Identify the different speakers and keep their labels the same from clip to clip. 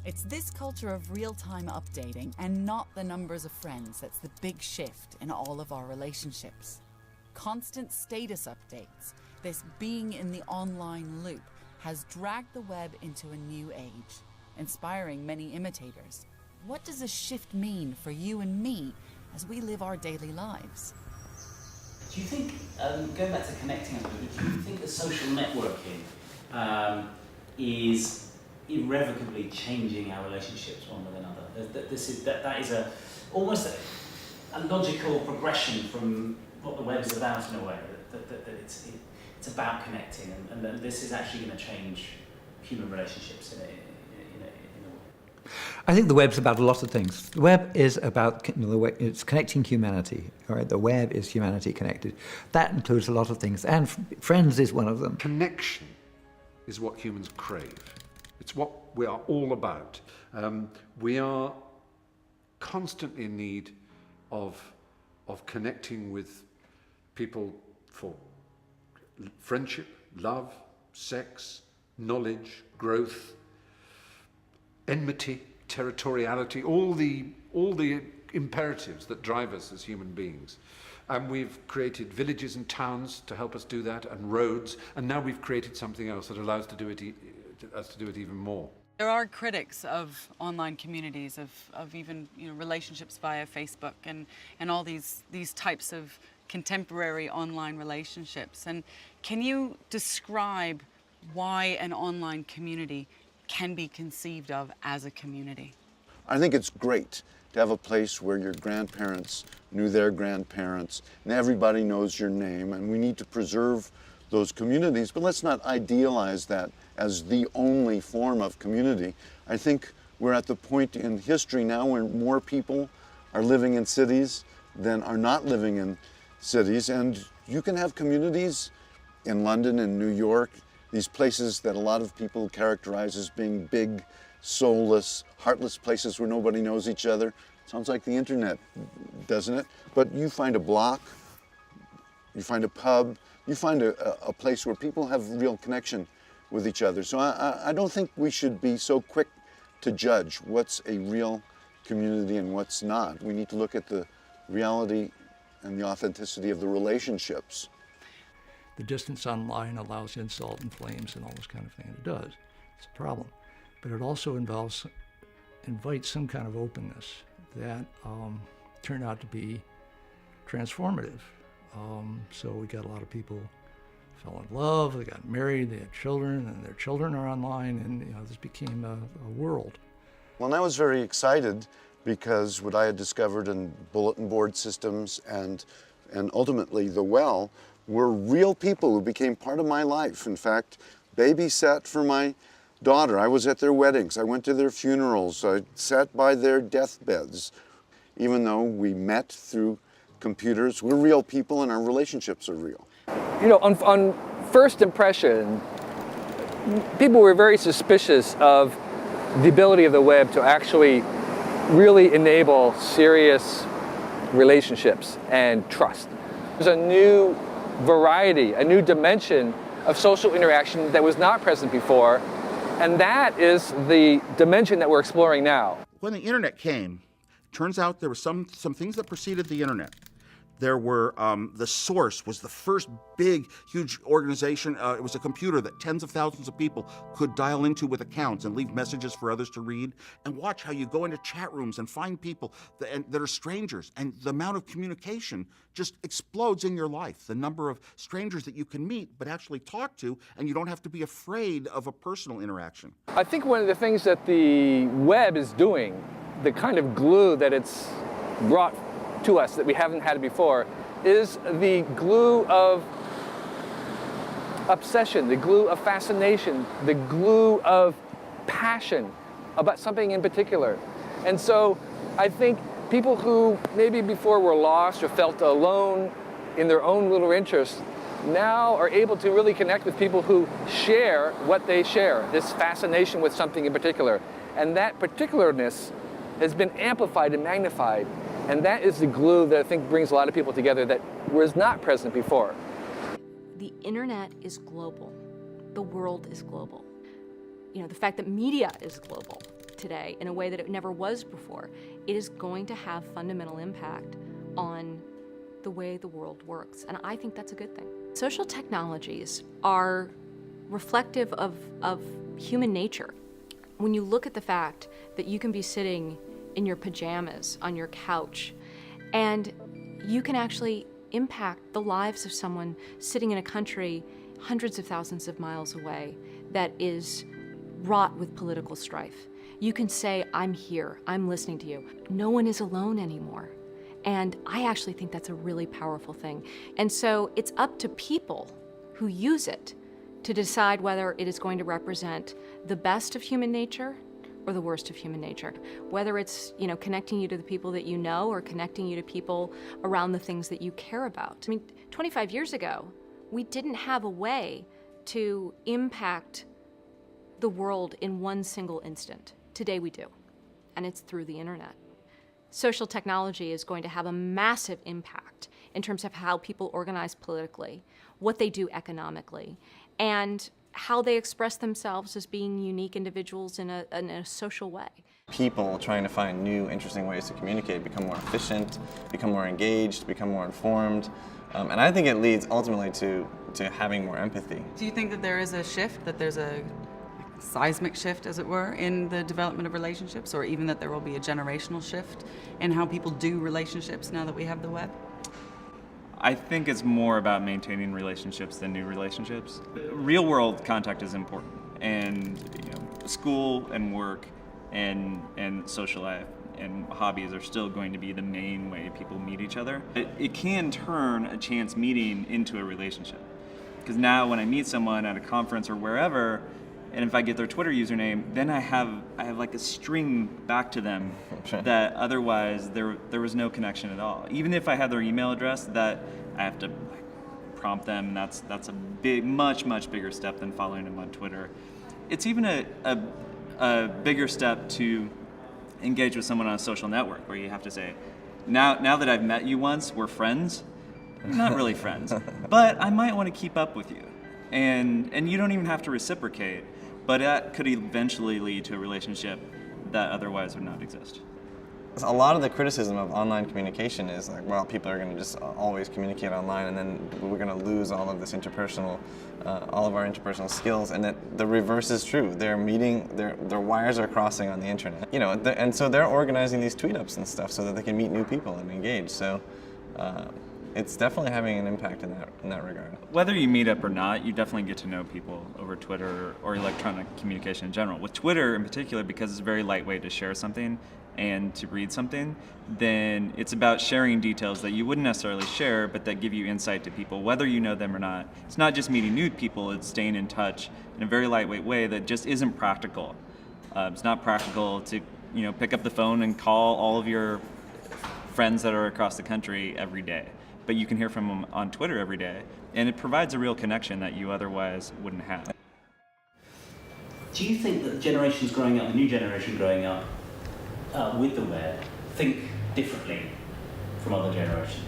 Speaker 1: It's this culture of real-time updating and not the numbers of friends that's the big shift in all of our relationships. Constant status updates, this being in the online loop, has dragged the web into a new age, inspiring many imitators. What does a shift mean for you and me as we live our daily lives?
Speaker 2: Do you think, going back to connecting, do you think that social networking is irrevocably changing our relationships one with another? That is almost a logical progression from what the web is about in a way. That it's about connecting, and that this is actually going to change human relationships in a way.
Speaker 3: I think the web's about a lot of things. The web is about, it's connecting humanity. All right, the web is humanity connected. That includes a lot of things, and friends is one of them.
Speaker 4: Connection is what humans crave. It's what we are all about. We are constantly in need of connecting with people for friendship, love, sex, knowledge, growth, enmity, territoriality, all the imperatives that drive us as human beings. And we've created villages and towns to help us do that, and roads, and now we've created something else that allows us to do it even more.
Speaker 1: There are critics of online communities, of even relationships via Facebook and all these types of contemporary online relationships. And can you describe why an online community can be conceived of as a community?
Speaker 5: I think it's great to have a place where your grandparents knew their grandparents and everybody knows your name, and we need to preserve those communities, but let's not idealize that as the only form of community. I think we're at the point in history now where more people are living in cities than are not living in cities, and you can have communities in London and New York, these places that a lot of people characterize as being big, soulless, heartless places where nobody knows each other. Sounds like the internet, doesn't it? But you find a block, you find a pub, you find a place where people have real connection with each other. So I don't think we should be so quick to judge what's a real community and what's not. We need to look at the reality and the authenticity of the relationships.
Speaker 3: The distance online allows insult and flames and all this kind of thing. It does. It's a problem. But it also invites some kind of openness that turned out to be transformative. So we got a lot of people fell in love, they got married, they had children, and their children are online, and this became a world.
Speaker 5: Well, and I was very excited because what I had discovered in bulletin board systems and ultimately the well were real people who became part of my life. In fact, babysat for my daughter. I was at their weddings. I went to their funerals. I sat by their deathbeds. Even though we met through computers, we're real people and our relationships are real.
Speaker 6: On first impression, people were very suspicious of the ability of the web to actually really enable serious relationships and trust. There's a new variety, a new dimension of social interaction that was not present before, and that is the dimension that we're exploring now.
Speaker 7: When the internet came, turns out there were some things that preceded the internet. There were, the Source was the first big, huge organization. It was a computer that tens of thousands of people could dial into with accounts and leave messages for others to read. And watch how you go into chat rooms and find people that are strangers. And the amount of communication just explodes in your life. The number of strangers that you can meet but actually talk to, and you don't have to be afraid of a personal interaction.
Speaker 6: I think one of the things that the web is doing, the kind of glue that it's brought to us that we haven't had before, is the glue of obsession, the glue of fascination, the glue of passion about something in particular. And so I think people who maybe before were lost or felt alone in their own little interests now are able to really connect with people who share what they share, this fascination with something in particular. And that particularness has been amplified and magnified. And that is the glue that I think brings a lot of people together that was not present before.
Speaker 8: The internet is global. The world is global. The fact that media is global today in a way that it never was before, it is going to have fundamental impact on the way the world works. And I think that's a good thing. Social technologies are reflective of human nature. When you look at the fact that you can be sitting in your pajamas on your couch and you can actually impact the lives of someone sitting in a country hundreds of thousands of miles away that is wrought with political strife. You can say, I'm here, I'm listening to you. No one is alone anymore. And I actually think that's a really powerful thing. And so it's up to people who use it to decide whether it is going to represent the best of human nature or the worst of human nature. Whether it's, connecting you to the people that you know or connecting you to people around the things that you care about. 25 years ago, we didn't have a way to impact the world in one single instant. Today we do, and it's through the internet. Social technology is going to have a massive impact in terms of how people organize politically, what they do economically, and how they express themselves as being unique individuals in a social way.
Speaker 9: People trying to find new, interesting ways to communicate, become more efficient, become more engaged, become more informed. And I think it leads ultimately to having more empathy.
Speaker 10: Do you think that there is a shift, that there's a seismic shift, as it were, in the development of relationships, or even that there will be a generational shift in how people do relationships now that we have the web?
Speaker 11: I think it's more about maintaining relationships than new relationships. Real world contact is important, and school and work and social life and hobbies are still going to be the main way people meet each other. It can turn a chance meeting into a relationship, because now when I meet someone at a conference or wherever, and if I get their Twitter username, then I have like a string back to them that otherwise there was no connection at all. Even if I had their email address, that I have to prompt them. That's a big, much bigger step than following them on Twitter. It's even a bigger step to engage with someone on a social network, where you have to say, now that I've met you once, we're friends. Not really friends, but I might want to keep up with you, and you don't even have to reciprocate. But that could eventually lead to a relationship that otherwise would not exist.
Speaker 9: A lot of the criticism of online communication is like, well, people are going to just always communicate online, and then we're going to lose all of this interpersonal, all of our interpersonal skills. And that the reverse is true. They're meeting, their wires are crossing on the internet. And so they're organizing these tweet ups and stuff so that they can meet new people and engage. So. It's definitely having an impact in that regard.
Speaker 11: Whether you meet up or not, you definitely get to know people over Twitter or electronic communication in general. With Twitter in particular, because it's very lightweight to share something and to read something, then it's about sharing details that you wouldn't necessarily share, but that give you insight to people, whether you know them or not. It's not just meeting new people, it's staying in touch in a very lightweight way that just isn't practical. It's not practical to pick up the phone and call all of your friends that are across the country every day. But you can hear from them on Twitter every day, and it provides a real connection that you otherwise wouldn't have.
Speaker 2: Do you think that the generations growing up, the new generation growing up with the web, think differently from other generations?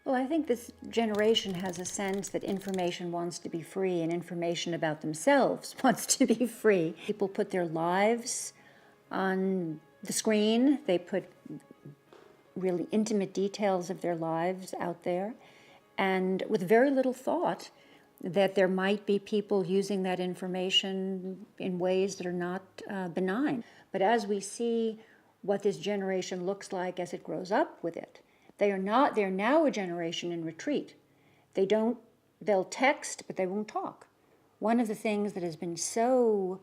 Speaker 12: Well, I think this generation has a sense that information wants to be free, and information about themselves wants to be free. People put their lives on the screen. They put really intimate details of their lives out there, and with very little thought that there might be people using that information in ways that are not benign. But as we see what this generation looks like as it grows up with it, they're now a generation in retreat. They'll text, but they won't talk. One of the things that has been so,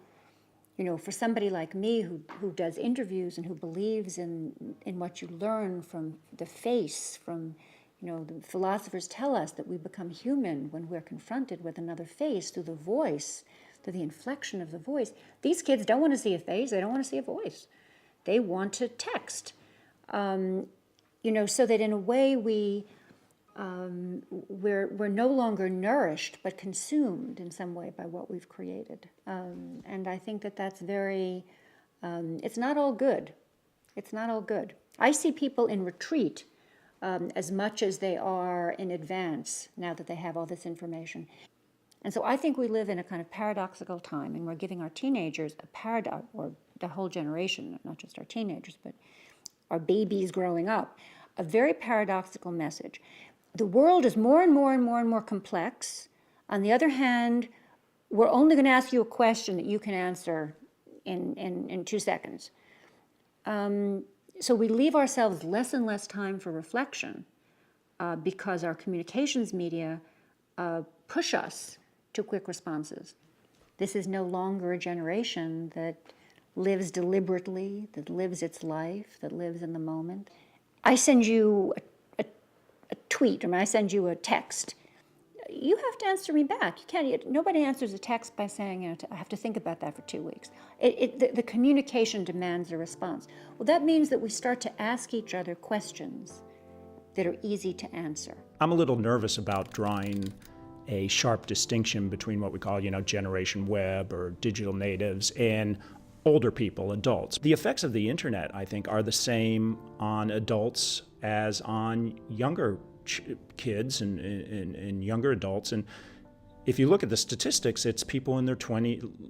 Speaker 12: for somebody like me who does interviews and who believes in what you learn from the face, from, the philosophers tell us that we become human when we're confronted with another face through the voice, through the inflection of the voice. These kids don't want to see a face, they don't want to see a voice. They want to text. So that in a way we're no longer nourished but consumed in some way by what we've created. And I think that's very, it's not all good. It's not all good. I see people in retreat as much as they are in advance now that they have all this information. And so I think we live in a kind of paradoxical time, and we're giving our teenagers a paradox, or the whole generation, not just our teenagers, but our babies growing up, a very paradoxical message. The world is more and more and more and more complex. On the other hand, we're only going to ask you a question that you can answer in 2 seconds. So we leave ourselves less and less time for reflection because our communications media push us to quick responses. This is no longer a generation that lives deliberately, that lives its life, that lives in the moment. I send you a tweet, or I send you a text. You have to answer me back. You can't. Nobody answers a text by saying, I have to think about that for 2 weeks. The communication demands a response. Well, that means that we start to ask each other questions that are easy to answer.
Speaker 13: I'm a little nervous about drawing a sharp distinction between what we call, Generation Web or digital natives and older people, adults. The effects of the internet, I think, are the same on adults as on younger kids and younger adults. And if you look at the statistics, it's people in their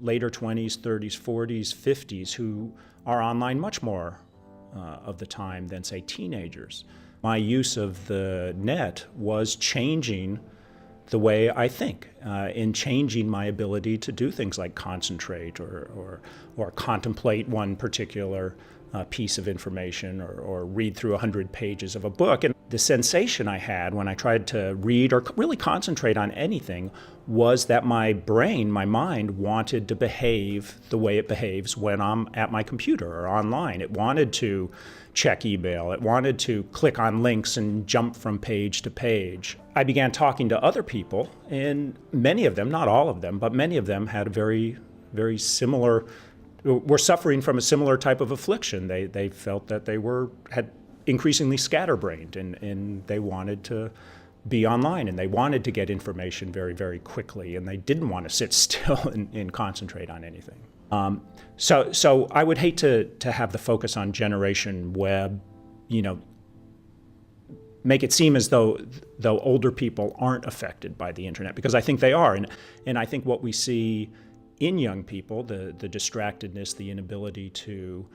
Speaker 13: later 20s, 30s, 40s, 50s who are online much more of the time than, say, teenagers. My use of the net was changing the way I think, in changing my ability to do things like concentrate or contemplate one particular piece of information or read through 100 pages of a book. And the sensation I had when I tried to read or really concentrate on anything was that my brain, my mind, wanted to behave the way it behaves when I'm at my computer or online. It wanted to check email. It wanted to click on links and jump from page to page. I began talking to other people, and many of them, not all of them, but many of them had a very, very similar, were suffering from a similar type of affliction. They felt that they had increasingly scatterbrained, and they wanted to be online, and they wanted to get information very, very quickly, and they didn't want to sit still and concentrate on anything. So I would hate to have the focus on Generation Web, make it seem as though older people aren't affected by the internet, because I think they are. And I think what we see in young people, the distractedness, the inability to,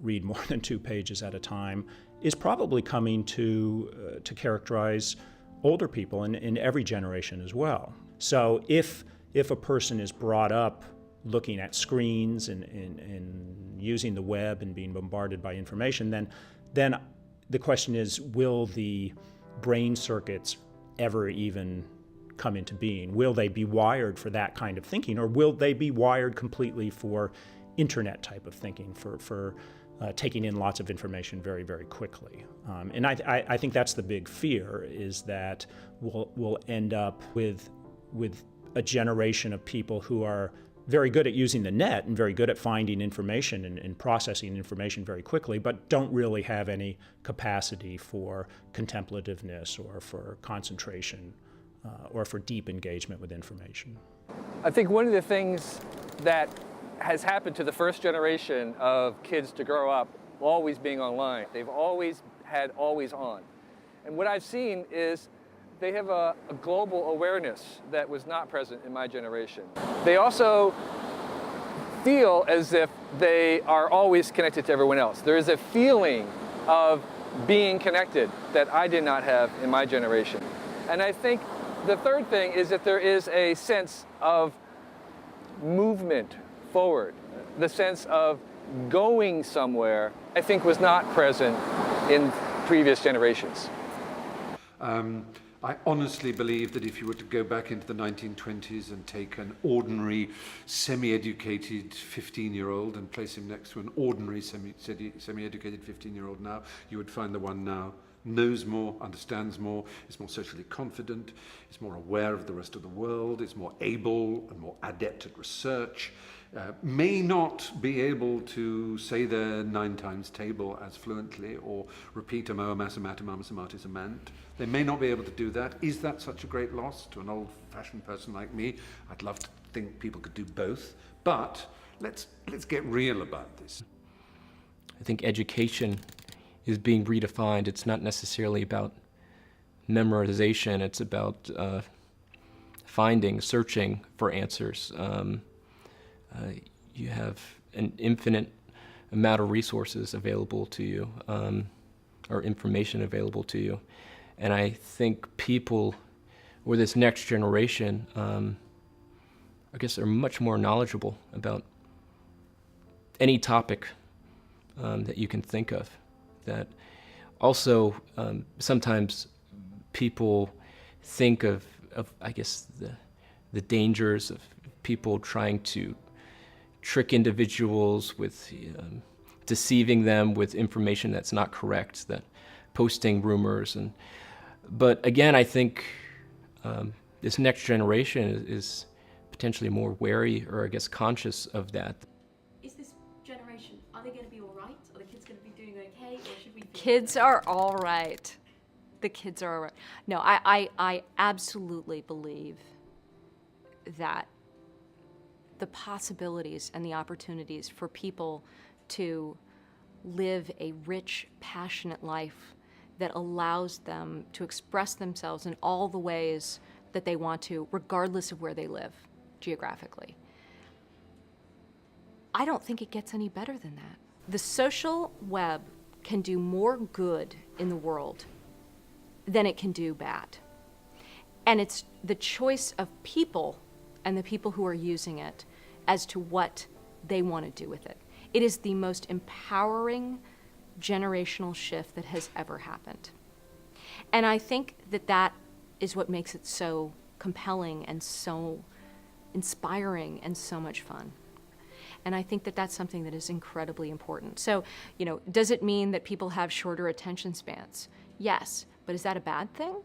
Speaker 13: read more than 2 pages at a time, is probably coming to characterize older people in every generation as well. So if a person is brought up looking at screens and using the web and being bombarded by information, then the question is, will the brain circuits ever even come into being? Will they be wired for that kind of thinking, or will they be wired completely for internet type of thinking, for taking in lots of information very, very quickly? And I think that's the big fear, is that we'll end up with a generation of people who are very good at using the net and very good at finding information and processing information very quickly, but don't really have any capacity for contemplativeness or for concentration or for deep engagement with information.
Speaker 6: I think one of the things that has happened to the first generation of kids to grow up always being online, they've always had always on. And what I've seen is they have a global awareness that was not present in my generation. They also feel as if they are always connected to everyone else. There is a feeling of being connected that I did not have in my generation. And I think the third thing is that there is a sense of movement forward, the sense of going somewhere, I think was not present in previous generations.
Speaker 4: I honestly believe that if you were to go back into the 1920s and take an ordinary, semi-educated 15-year-old and place him next to an ordinary, semi-educated 15-year-old now, you would find the one now knows more, understands more, is more socially confident, is more aware of the rest of the world, is more able and more adept at research, may not be able to say their 9 times table as fluently or repeat amo amasamata mamasamati amant. They may not be able to do that. Is that such a great loss to an old-fashioned person like me? I'd love to think people could do both, but let's get real about this.
Speaker 14: I think education is being redefined. It's not necessarily about memorization. It's about finding, searching for answers. you have an infinite amount of resources available to you, or information available to you. And I think people, or this next generation, I guess are much more knowledgeable about any topic that you can think of. That also, sometimes people think of I guess, the dangers of people trying to trick individuals with deceiving them with information that's not correct, that posting rumors. But again, I think this next generation is potentially more wary, or I guess conscious of that.
Speaker 8: Is this generation, are they going to be all right? Are the kids going to be doing okay? Or should we Kids are all right. The kids are all right. No, I absolutely believe that the possibilities and the opportunities for people to live a rich, passionate life that allows them to express themselves in all the ways that they want to, regardless of where they live geographically. I don't think it gets any better than that. The social web can do more good in the world than it can do bad. And it's the choice of people and the people who are using it as to what they want to do with it. It is the most empowering generational shift that has ever happened. And I think that that is what makes it so compelling and so inspiring and so much fun. And I think that that's something that is incredibly important. So, does it mean that people have shorter attention spans? Yes, but is that a bad thing?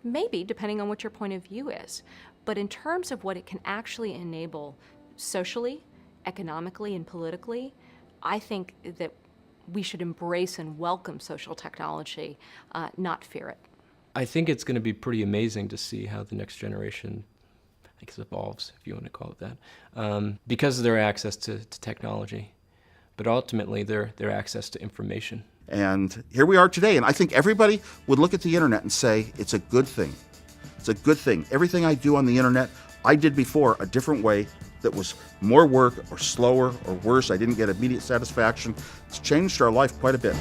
Speaker 8: Maybe, depending on what your point of view is. But in terms of what it can actually enable socially, economically, and politically, I think that we should embrace and welcome social technology, not fear it.
Speaker 14: I think it's going to be pretty amazing to see how the next generation, I guess, evolves, if you want to call it that, because of their access to technology, but ultimately their access to information.
Speaker 7: And here we are today, and I think everybody would look at the internet and say, it's a good thing. It's a good thing. Everything I do on the internet, I did before a different way that was more work or slower or worse. I didn't get immediate satisfaction. It's changed our life quite a bit.